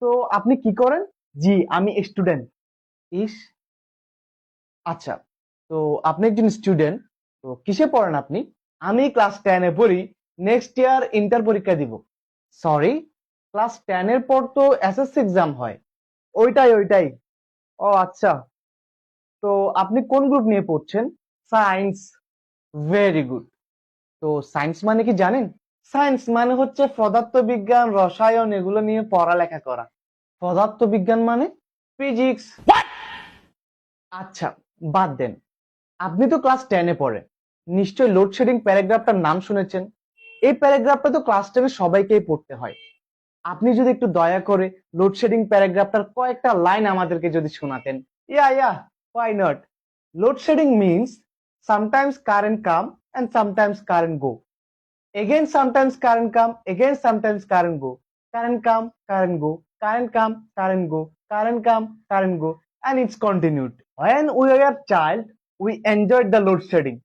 তো আপনি কি করেন? জি, আমি স্টুডেন্ট। ইস, আচ্ছা। তো আপনি একজন স্টুডেন্ট, তো কিসে পড়েন আপনি? আমি ক্লাস 10 এ পড়ি। নেক্সট ইয়ার ইন্টার পরীক্ষা দিব। সরি, ক্লাস 10 এর পর তো এসএসসি এক্সাম হয়। ওইটাই। ও আচ্ছা। তো আপনি কোন গ্রুপ নিয়ে পড়ছেন? সায়েন্স। Very good. তো সায়েন্স মানে কি জানেন? সায়েন্স মানে হচ্ছে পদার্থবিজ্ঞান, রসায়ন এগুলো নিয়ে পড়ালেখা করা। পদার্থবিজ্ঞান মানে ফিজিক্স। আচ্ছা, বাদ দেন। আপনি তো ক্লাস 10 এ পড়েন। নিশ্চয়ই লোডশেডিং প্যারাগ্রাফটার নাম শুনেছেন। এই প্যারাগ্রাফটা তো ক্লাস 10 এ সবাইকেই পড়তে হয়। আপনি যদি একটু দয়া করে লোডশেডিং প্যারাগ্রাফটার কয়েকটা লাইন আমাদেরকে যদি শোনাতেন। ইয়া, why not? Load shedding means sometimes current come and sometimes current go. Again sometimes current come, again sometimes current go. Current come, current go, current come, current go, current come, current go, and it's continued. When we were a child, we enjoyed the load shedding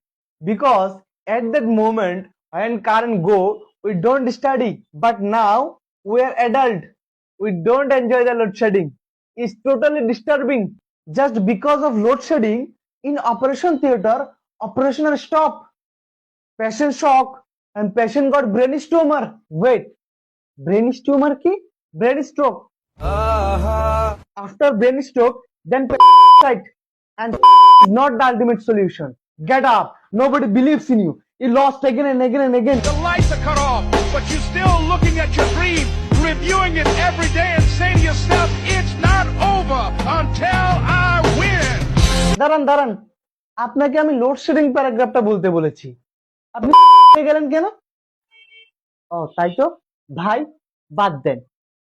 because at that moment when current go, we don't study. But now we are adult, we don't enjoy the load shedding. It's totally disturbing. Just because of load shedding in operation theater, operational stop. Patient shock and patient got brain tumor. Wait, brain tumor ki? Brain stroke. After brain stroke, then suicide. And is not the ultimate solution. Get up. Nobody believes in you. You lost again and again and again. The lights are cut off, but you're still looking at your dream, reviewing it every day and saying to yourself, it's not over until I win. দাঁড়ান, আপনাকে আমি load shedding প্যারাগ্রাফটা বলতে বলেছি। আপনি গেলেন কেন? ও তাই তো, ভাই বাদ দেন।